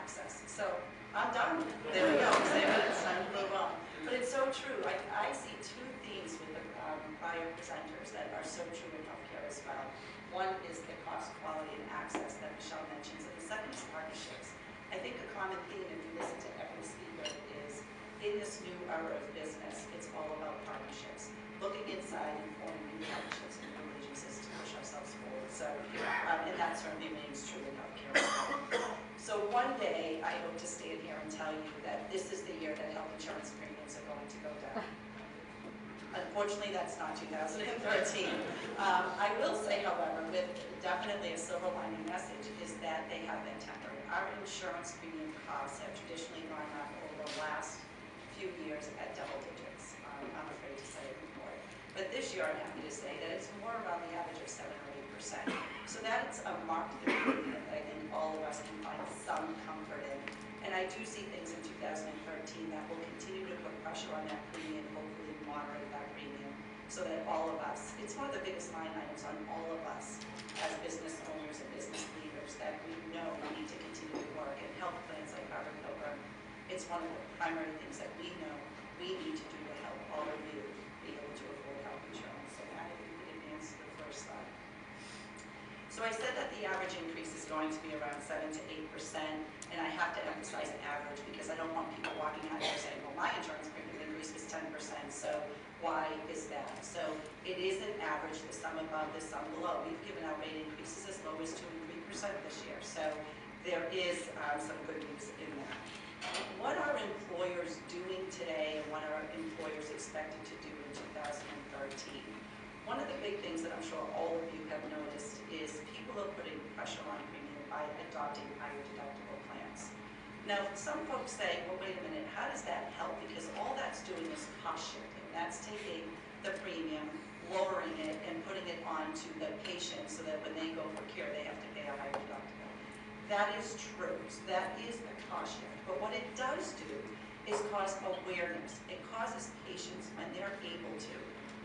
access. So I'm done. There we go. It's time to move on. But it's so true. I see two themes with the prior presenters that are so true in healthcare as well. One is the cost, quality, and access that Michelle mentions, and the second is partnerships. I think a common theme, if you listen to every speaker, is in this new era of business, it's all about partnerships. Looking inside and forming new partnerships and new allegiances to push ourselves forward. So, and that certainly remains true in healthcare as well. So one day, I hope to stand here and tell you that this is the year that health insurance premiums are going to go down. Unfortunately, that's not 2013. I will say, however, with definitely a silver lining message, is that they have been temporary. Our insurance premium costs have traditionally gone up over the last few years at double digits. I'm afraid to say it before. But this year, I'm happy to say that it's more around the average of 7 or 8%. So that's a marked improvement that I think all of us can find some comfort in. And I do see things in 2013 that will continue to put pressure on that premium, hopefully moderate that premium, so that all of us, it's one of the biggest line items on all of us as business owners and business leaders that we know we need to continue to work. And health plans like Harvard Pilgrim, it's one of the primary things that we know we need to do to help all of you be able to afford health insurance. So now if you could advance to the first slide. So I said that the average increase is going to be around 7 to 8%, and I have to emphasize average because I don't want people walking out here saying, well, my insurance premium increase was 10%, so why is that? So it is an average, the sum above, the sum below. We've given out rate increases as low as 2 and 3% this year, so there is some good news in that. What are employers doing today and what are employers expected to do in 2013? One of the big things that I'm sure all of you have noticed is people are putting pressure on premium by adopting higher deductible plans. Now, some folks say, well, wait a minute, how does that help? Because all that's doing is cost shifting. That's taking the premium, lowering it, and putting it onto the patient so that when they go for care, they have to pay a higher deductible. That is true. So that is a cost shift. But what it does do is cause awareness. It causes patients, when they're able to,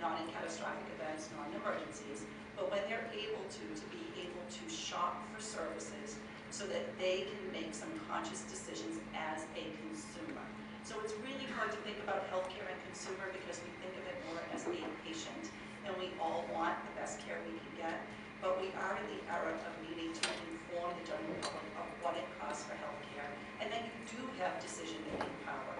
not in catastrophic events, not in emergencies, but when they're able to be able to shop for services so that they can make some conscious decisions as a consumer. So it's really hard to think about healthcare and consumer because we think of it more as a patient, and we all want the best care we can get, but we are in the era of needing to inform the general public of what it costs for healthcare, and then you do have decision-making power.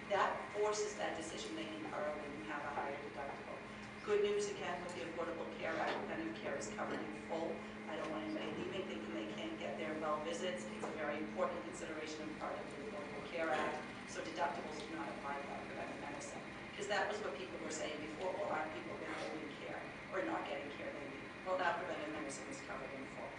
That forces that decision-making power when you have a higher deductible. Good news again with the Affordable Care Act, preventive care is covered in full. I don't want anybody leaving thinking they can't get their well visits. It's a very important consideration and part of the Affordable Care Act. So deductibles do not apply to that preventive medicine. Because that was what people were saying before, well, aren't people withholding care or not getting care they need? Well, now preventive medicine is covered in full.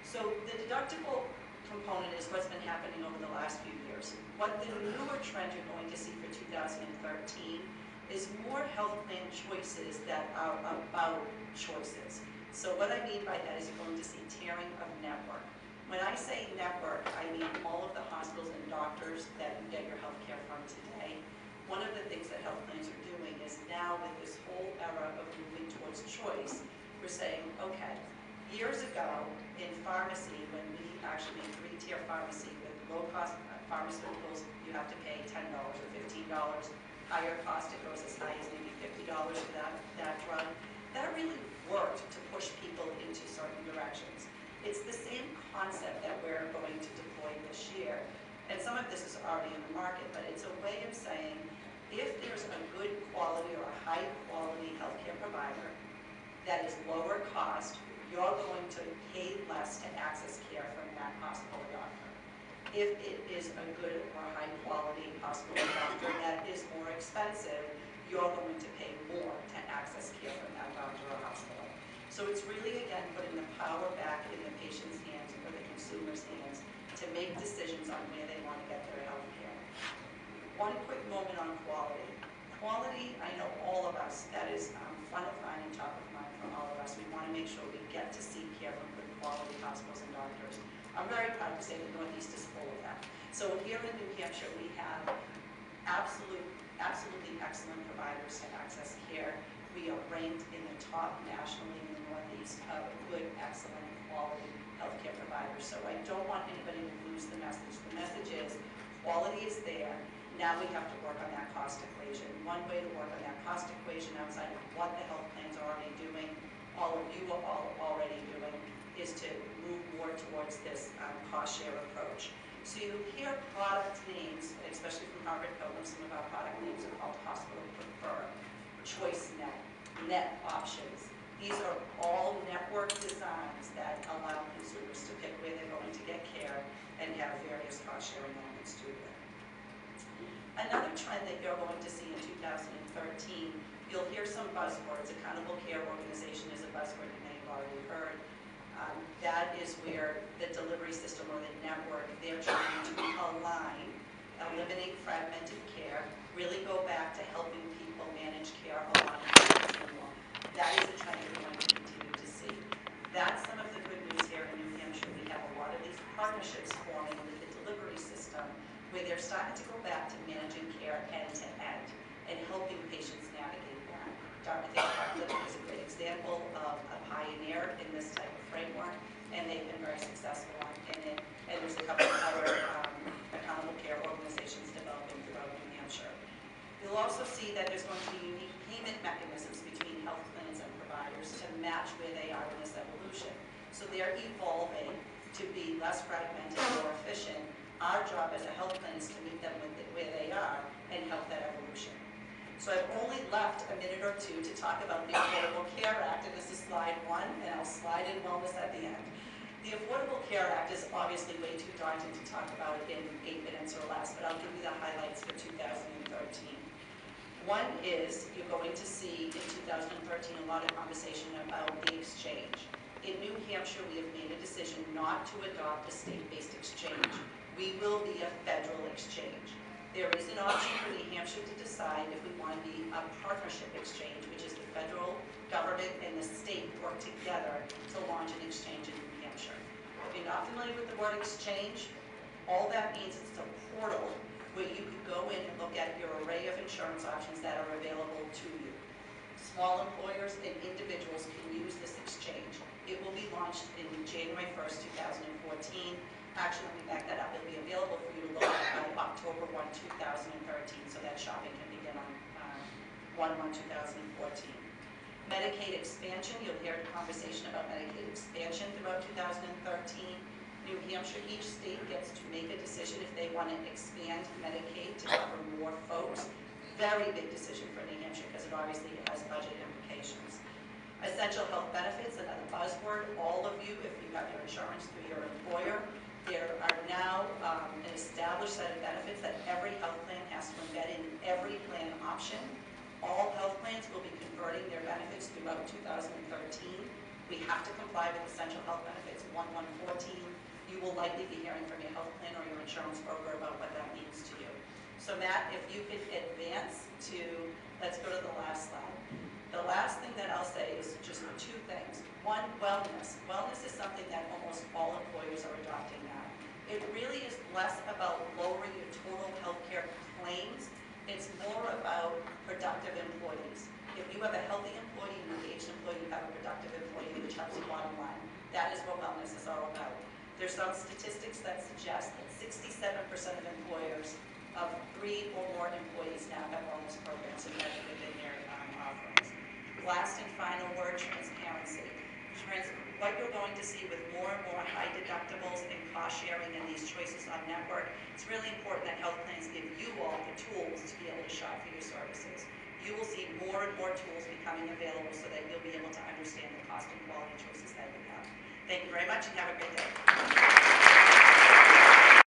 So the deductible component is what's been happening over the last few years. What the newer trend you're going to see for 2013 is more health plan choices that are about choices. So what I mean by that is you're going to see tiering of network. When I say network, I mean all of the hospitals and doctors that you get your health care from today. One of the things that health plans are doing is now with this whole era of moving towards choice, we're saying, okay, years ago in pharmacy, when we actually made three-tier pharmacy with low-cost pharmaceuticals, you have to pay $10 or $15. Higher cost, it goes as high as maybe $50 for that drug. That really worked to push people into certain directions. It's the same concept that we're going to deploy this year. And some of this is already in the market, but it's a way of saying, if there's a good quality or a high quality healthcare provider that is lower cost, you're going to pay less to access care from that hospital or doctor. If it is a good or high quality hospital or doctor that is more expensive, you're going to pay more to access care from that doctor or hospital. So it's really, again, putting the power back in the patient's hands or the consumer's hands to make decisions on where they want to get their health care. One quick moment on quality. Quality, I know all of us, that is front of mind and top of mind for all of us. We want to make sure we get to see care from good quality hospitals and doctors. I'm very proud to say the Northeast is full of that. So here in New Hampshire, we have absolutely excellent providers to access care. We are ranked in the top nationally in the Northeast of good, excellent, quality healthcare providers. So I don't want anybody to lose the message that is there. Now we have to work on that cost equation. One way to work on that cost equation outside of what the health plans are already doing, all of you are already doing, is to move more towards this cost share approach. So you hear product names, especially from Harvard Pilgrim, some of our product names are called Hospital Prefer, Choice Net, Net Options. These are all network designs that allow consumers to pick where they're going to get care and have various cost sharing elements to it. Another trend that you're going to see in 2013, you'll hear some buzzwords. Accountable care organization is a buzzword you may have already heard. That is where the delivery system or the network, they're trying to align, eliminate fragmented care, really go back to helping people manage care along with the continuum. That is a trend we're going to continue to see. That's some of the good news here in New Hampshire. We have a lot of these partnerships forming with the delivery system where they're starting to go back to managing care end to end and helping patients navigate that. Dr. David is a great example of a pioneer in this type of framework, and they've been very successful in it. And there's a couple of other accountable care organizations developing throughout New Hampshire. You'll also see that there's going to be unique payment mechanisms between health plans and providers to match where they are in this evolution. So they're evolving to be less fragmented, more efficient. Our job as a health plan is to meet them where they are and help that evolution. So I've only left a minute or two to talk about the Affordable Care Act, and this is slide 1, and I'll slide in wellness at the end. The Affordable Care Act is obviously way too daunting to talk about in 8 minutes or less, but I'll give you the highlights for 2013. One is you're going to see in 2013 a lot of conversation about the exchange. In New Hampshire, we have made a decision not to adopt a state-based exchange. We will be a federal exchange. There is an option for New Hampshire to decide if we want to be a partnership exchange, which is the federal government and the state work together to launch an exchange in New Hampshire. If you're not familiar with the word exchange, all that means it's a portal where you can go in and look at your array of insurance options that are available to you. Small employers and individuals can use this exchange. It will be launched in January 1st, 2014. Actually, let me back that up. It'll be available for you to look at by October 1, 2013, so that shopping can begin on 1/1/2014. Medicaid expansion, you'll hear a conversation about Medicaid expansion throughout 2013. New Hampshire, each state gets to make a decision if they want to expand Medicaid to cover more folks. Very big decision for New Hampshire because it obviously has budget implications. Essential health benefits, another buzzword. All of you, if you have your insurance through your employer, there are now an established set of benefits that every health plan has to embed in every plan option. All health plans will be converting their benefits throughout 2013. We have to comply with essential health benefits 1/1/14. You will likely be hearing from your health plan or your insurance broker about what that means to you. So Matt, if you could advance to, let's go to the last slide. The last thing that I'll say is just 2 things. One, wellness. Wellness is something that almost all employers are adopting now. It really is less about lowering your total healthcare claims. It's more about productive employees. If you have a healthy employee, an engaged employee, you have a productive employee, which helps the bottom line. That is what wellness is all about. There's some statistics that suggest that 67% of employers of 3 or more employees now have wellness programs embedded within their offerings. Last and final word, transparency. What you're going to see with more and more high deductibles and cost sharing and these choices on network, it's really important that health plans give you all the tools to be able to shop for your services. You will see more and more tools becoming available so that you'll be able to understand the cost and quality choices that you have. Thank you very much and have a great day.